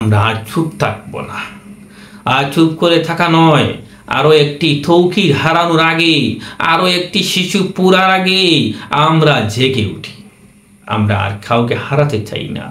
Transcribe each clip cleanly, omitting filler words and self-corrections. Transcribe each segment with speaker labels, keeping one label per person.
Speaker 1: আমরা আর চুপ থাকবো না। আর চুপ করে থাকা নয়, আরো একটি তৌকির হারানোর আগে, আরো একটি শিশু পুরার আগে আমরা জেগে উঠি। আমরা আর কাউকে হারাতে চাই না,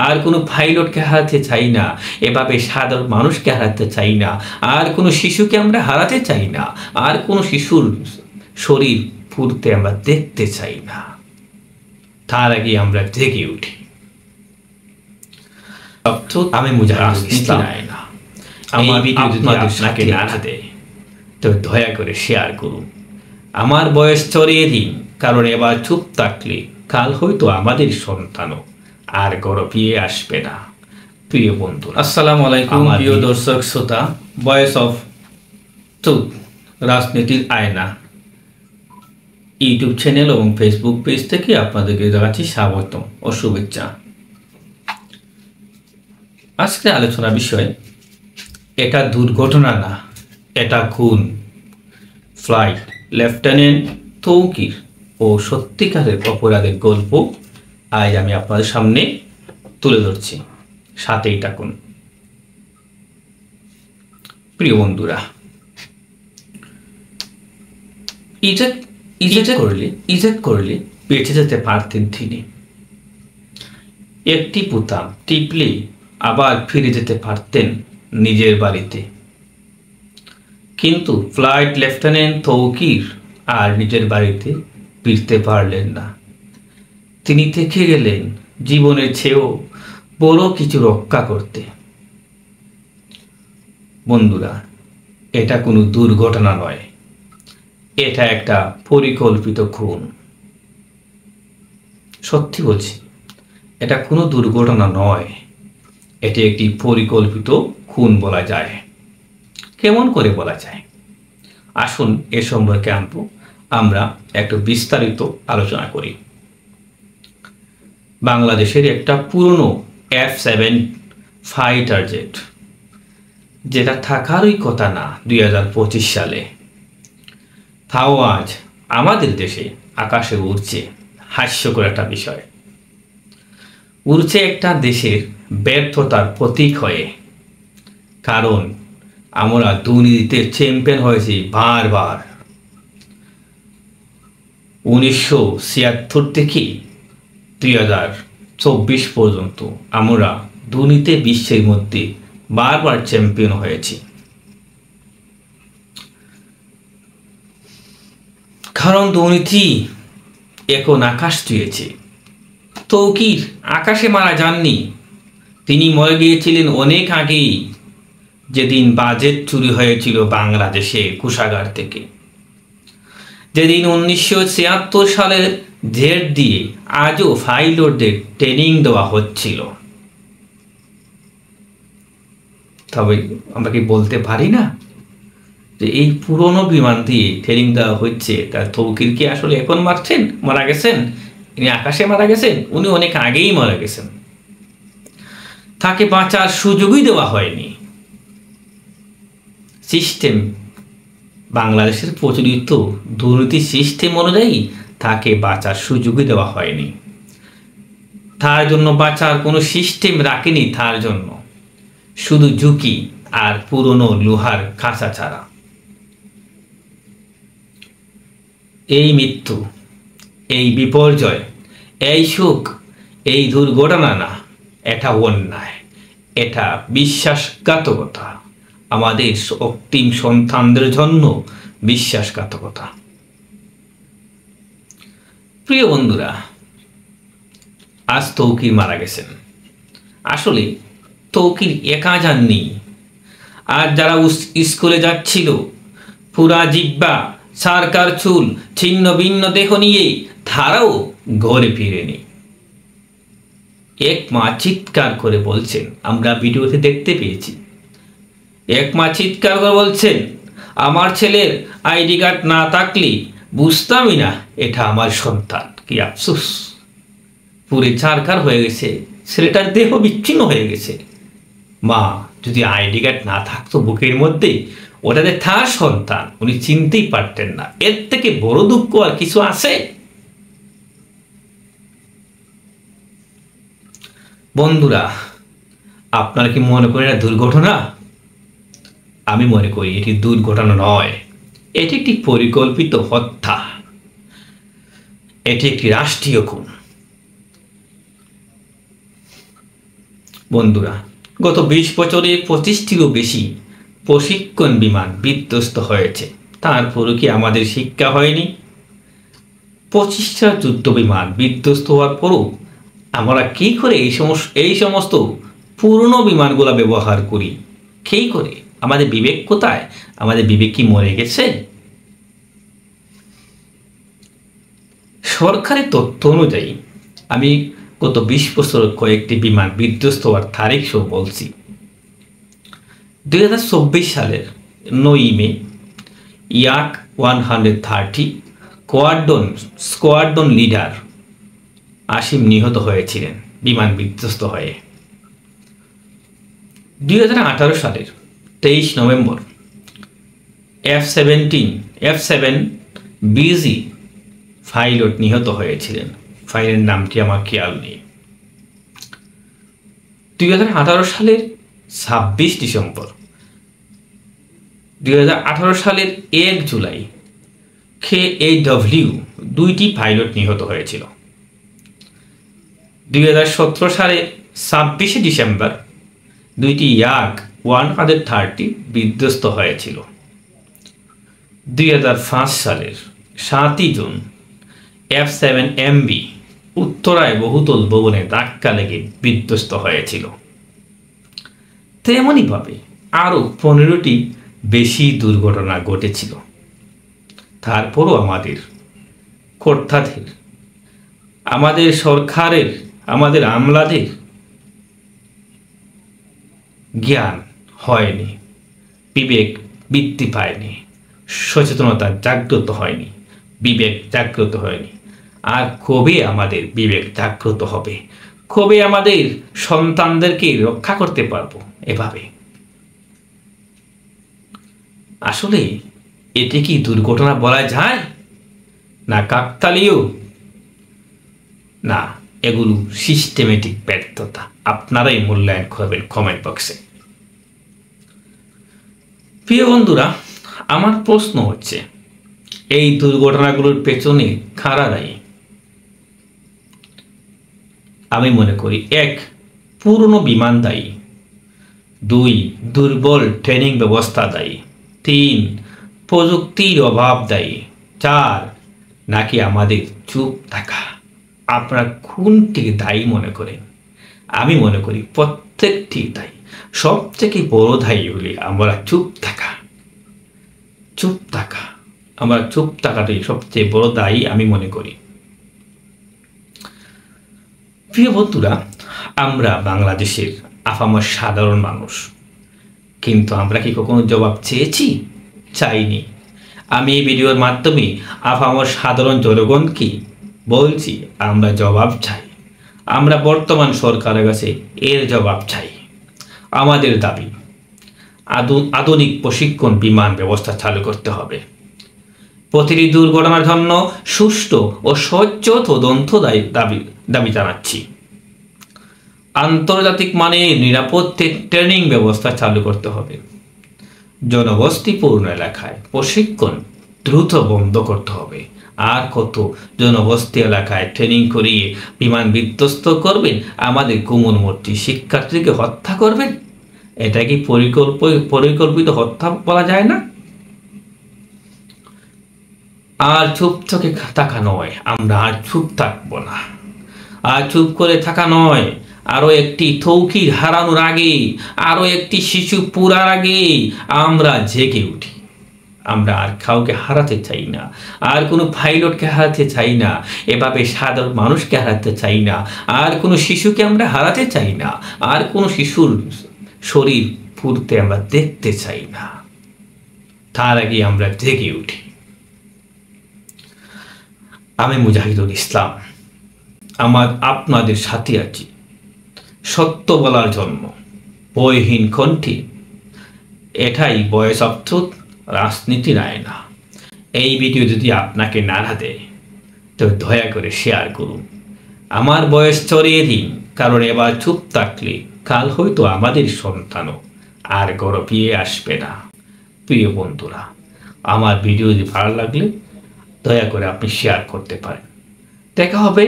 Speaker 1: আর কোনো পাইলটকে হারাতে চাই না, এভাবে সাধারণ মানুষকে হারাতে চাই না, আর কোনো শিশুকে আমরা হারাতে চাই না, আর কোনো শিশুর শরীর পুড়তে আমরা দেখতে চাই না। তার আগে আমরা জেগে উঠি। আমি মুজাহিদুল ইসলাম, আমার আপনাদের সাথে নাড়াতে তো দয়া করে শেয়ার করুন, আমার বয়স চড়িয়ে দিন, কারণ এবার চুপ থাকলে কাল হয়তো আমাদের সন্তানও আর গড়িয়ে আসবে না। প্রিয় বন্ধু, আসসালামু আলাইকুম। প্রিয় দর্শক শ্রোতা, ভয়েস অফ ট্রুথ রাজনীতির আয়না ইউটিউব চ্যানেল এবং ফেসবুক পেজ থেকে আপনাদেরকে জানাচ্ছি স্বাগতম ও শুভেচ্ছা। আজকের আলোচনার বিষয়, এটা দুর্ঘটনা না, এটা খুন। ফ্লাইট লেফটেন্যান্ট তৌকির ও সত্যিকারের অপরাধের গল্প আজ আমি আপনাদের সামনে তুলে ধরছি, সাথেই থাকুন। প্রিয় বন্ধুরা, ইজেক্ট করলে বেঁচে যেতে পারতেন তিনি। একটি বোতাম টিপলে আবার ফিরে যেতে পারতেন নিজের বাড়িতে। কিন্তু ফ্লাইট লেফটেন্যান্ট তৌকির আর নিজের বাড়িতে ফিরতে পারলেন না। তিনি থেকে গেলেন জীবনের চেয়েও বড় কিছু রক্ষা করতে। বন্ধুরা, এটা কোনো দুর্ঘটনা নয়, এটা একটা পরিকল্পিত খুন। সত্যি বলছি, এটা কোনো দুর্ঘটনা নয়, এটি একটি পরিকল্পিত খুন বলা যায়। কেমন করে বলা যায়? আসুন এ সম্পর্কে আমরা একটু বিস্তারিত আলোচনা করি। বাংলাদেশের একটা পুরনো F-7 ফাইটার জেট, যেটা থাকারই কথা না 2025 সালে, তাও আজ আমাদের দেশে আকাশে উড়ছে। হাস্যকর একটা বিষয়, উড়ছে একটা দেশের ব্যর্থতার প্রতীক হয়ে। কারণ আমরা দুর্নীতিতে চ্যাম্পিয়ন হয়েছি বারবার। 1976 থেকে 2024 পর্যন্ত আমরা দুর্নীতি বিশ্বের মধ্যে বারবার চ্যাম্পিয়ন হয়েছি। কারণ দুর্নীতি এখন আকাশ ছুঁয়েছে। তৌকির আকাশে মারা যাননি, তিনি মরে গিয়েছিলেন অনেক আগেই, যেদিন বাজেট চুরি হয়েছিল বাংলাদেশে কোষাগার থেকে, যেদিন 1976 সালের জেট দিয়ে আজও পাইলটদের ট্রেনিং দেওয়া হচ্ছিল। তবে আমরা কি বলতে পারি না যে এই পুরনো বিমান দিয়ে ট্রেনিং দেওয়া হচ্ছে, তার তৌকির কি আসলে এখন মারা গেছেন? তিনি আকাশে মারা গেছেন? উনি অনেক আগেই মারা গেছেন। তাকে বাঁচার সুযোগই দেওয়া হয়নি। সিস্টেম, বাংলাদেশের প্রচলিত দুর্নীতি সিস্টেম অনুযায়ী তাকে বাঁচার সুযোগই দেওয়া হয়নি। তার জন্য বাঁচার কোনো সিস্টেম রাখেনি তার জন্য, শুধু ঝুঁকি আর পুরনো লোহার খাঁচা ছাড়া। এই মৃত্যু, এই বিপর্যয়, এই সুখ, এই দুর্ঘটনা না, এটা অন্যায়, এটা বিশ্বাসঘাতকতা, আমাদের অন্তিম সন্তানদের জন্য বিশ্বাসঘাতকতা। প্রিয় বন্ধুরা, আজ তৌকির মারা গেছেন। আসলে তৌকির একা যাননি। আর যারা স্কুলে যাচ্ছিল পুরা জিব্বা, সারকার চুল, ছিন্ন ভিন্ন দেহ নিয়ে, তারাও ঘরে ফিরেনি। এক মা চিৎকার করে বলছেন, আমরা ভিডিওতে দেখতে পেয়েছি, এক মা চিৎকার করে বলছেন, আমার ছেলের আইডি কার্ড না থাকলে বুঝতামই না এটা আমার সন্তান। কি আফসোস, পুরে ছারখার হয়ে গেছে, ছেলেটার দেহ বিচ্ছিন্ন হয়ে গেছে। মা, যদি আইডি কার্ড না থাকতো বুকের মধ্যে, ওটাতে তার সন্তান, উনি চিনতেই পারতেন না। এর থেকে বড় দুঃখ আর কিছু আছে? বন্ধুরা, আপনারা কি মনে করেন এটা দুর্ঘটনা? আমি মনে করি এটি দুর্ঘটনা নয়, এটি একটি পরিকল্পিত হত্যা, এটি একটি রাষ্ট্রীয় খুন। বন্ধুরা, গত 20 বছরে 25টিরও বেশি প্রশিক্ষণ বিমান বিধ্বস্ত হয়েছে, তারপরও কি আমাদের শিক্ষা হয়নি? 25টা যুদ্ধ বিমান বিধ্বস্ত হওয়ার পরও আমরা কী করে এই সমস্ত পুরনো বিমানগুলো ব্যবহার করি? কী করে? আমাদের বিবেক কোথায়? আমাদের বিবেক কি মরে গেছে? সরকারি তথ্য অনুযায়ী আমি গত 20 বছর কয়েকটি বিমান বিধ্বস্ত হওয়ার তারিখ সহ বলছি। 2024 সালের 9 মে ইয়াক 130 স্কোয়াড্রন লিডার আসিম নিহত হয়েছিলেন বিমান বিধ্বস্ত হয়ে। 2018 সালের 23 নভেম্বর F7 BG পাইলট নিহত হয়েছিলেন, ফাইলের নামটি আমার খেয়াল নেই। 2018 সালের 26 ডিসেম্বর 2018 সালের 1 জুলাই KAW 2টি পাইলট নিহত হয়েছিল। 2017 সালের 26 ডিসেম্বর 2টি ইয়াক 130 বিধ্বস্ত হয়েছিল। 2005 সালের 7 জুন F7MB উত্তরায় বহুতল ভবনে ধাক্কা লেগে বিধ্বস্ত হয়েছিল। তেমনইভাবে আরও 15টি বেশি দুর্ঘটনা ঘটেছিল। তারপরও আমাদের কর্তাদের, আমাদের সরকারের, আমাদের আমলাদের জ্ঞান হয়নি, বিবেক বৃদ্ধি পায়নি, সচেতনতা জাগ্রত হয়নি, বিবেক জাগ্রত হয়নি। আর কবে আমাদের বিবেক জাগ্রত হবে? কবে আমাদের সন্তানদেরকে রক্ষা করতে পারবো এভাবে? আসলে এটি কি দুর্ঘটনা বলা যায়, না কাকতালীয়? না, এগুলো সিস্টেমেটিক ব্যর্থতা। আপনারাই মূল্যায়ন করবেন কমেন্ট বক্সে। প্রিয় বন্ধুরা, আমার প্রশ্ন হচ্ছে, এই দুর্ঘটনাগুলোর পেছনে কারা দায়ী? আমি মনে করি 1. পুরনো বিমান দায়ী, 2. দুর্বল ট্রেনিং ব্যবস্থা দায়ী, 3. প্রযুক্তির অভাব দায়ী, 4. নাকি আমাদের চুপ থাকা? আপনারা কোনটিকে দায়ী মনে করেন? আমি মনে করি প্রত্যেকটি দায়ী। সবথেকে বড় দায়ী হলে আমরা চুপ থাকা। আমরা চুপ থাকাটাই সবচেয়ে বড় দায়ী আমি মনে করি। প্রিয় বন্ধুরা, আমরা বাংলাদেশের আপামর সাধারণ মানুষ, কিন্তু আমরা কি কখনো জবাব চেয়েছি? চাইনি। আমি এই ভিডিওর মাধ্যমে আপামর সাধারণ জনগণকে বলছি, আমরা জবাব চাই। আমরা বর্তমান সরকারের কাছে এর জবাব চাই। আমাদের দাবি, আধুনিক প্রশিক্ষণ বিমান ব্যবস্থা চালু করতে হবে। প্রতিটি দুর্ঘটনার জন্য সুষ্ঠু ও স্বচ্ছ তদন্ত দাবি জানাচ্ছি। আন্তর্জাতিক মানের নিরাপদ ট্রেনিং ব্যবস্থা চালু করতে হবে। জনবস্তিপূর্ণ এলাকায় প্রশিক্ষণ দ্রুত বন্ধ করতে হবে। আর কত জনবস্তি এলাকায় ট্রেনিং করিয়ে বিমান বিধ্বস্ত করবেন, আমাদের কোমলমূর্তি শিক্ষার্থীকে হত্যা করবেন? এটা কি পরিকল্পিত হত্যা বলা যায় না? আর চুপ থেকে থাকা নয়, আমরা আর চুপ থাকবো না। আর চুপ করে থাকা নয়, আরো একটি তৌকির হারানোর আগে, আরো একটি শিশু পুরার আগে আমরা জেগে উঠি। আমরা আর কাউকে হারাতে চাই না, আর কোনো পাইলটকে হারাতে চাই না, এভাবে সাধারণ মানুষকে হারাতে চাই না, আর কোনো শিশুকে আমরা হারাতে চাই না, আর কোনো শিশুর শরীর পুড়তে আমরা দেখতে চাই না। তার আগে আমরা জেগে উঠি। আমি মুজাহিদুল ইসলাম, আপনাদের সাথে আছি সত্য বলার জন্য, বয়হীন কণ্ঠে। এটাই ভয়েস অফ ট্রুথ, রাজনীতির আয়না। এই ভিডিও যদি আপনাকে নাড়া দেয় তো দয়া করে শেয়ার করুন। আমার বয়স চড়িয়ে দিন, কারণ এবার চুপ থাকলে কাল হয়তো আমাদের সন্তানও আর গর্বিয়ে আসবে না। প্রিয় বন্ধুরা, আমার ভিডিও যদি ভালো লাগলে দয়া করে আপনি শেয়ার করতে পারেন। দেখা হবে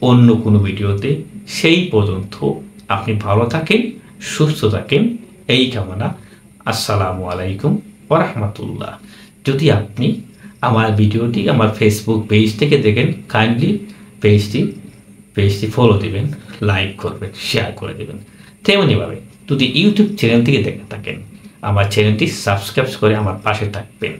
Speaker 1: অন্য কোনো ভিডিওতে। সেই পর্যন্ত আপনি ভালো থাকেন, সুস্থ থাকেন, এই কামনা। আসসালামু আলাইকুম ওয়া রাহমাতুল্লাহ। যদি আপনি আমার ভিডিওটি আমার ফেসবুক পেজ থেকে দেখেন, কাইন্ডলি পেজটি ফলো দিবেন, লাইক করবেন, শেয়ার করে দেবেন। তেমনিভাবে যদি ইউটিউব চ্যানেল থেকে দেখে থাকেন, আমার চ্যানেলটি সাবস্ক্রাইব করে আমার পাশে থাকবেন।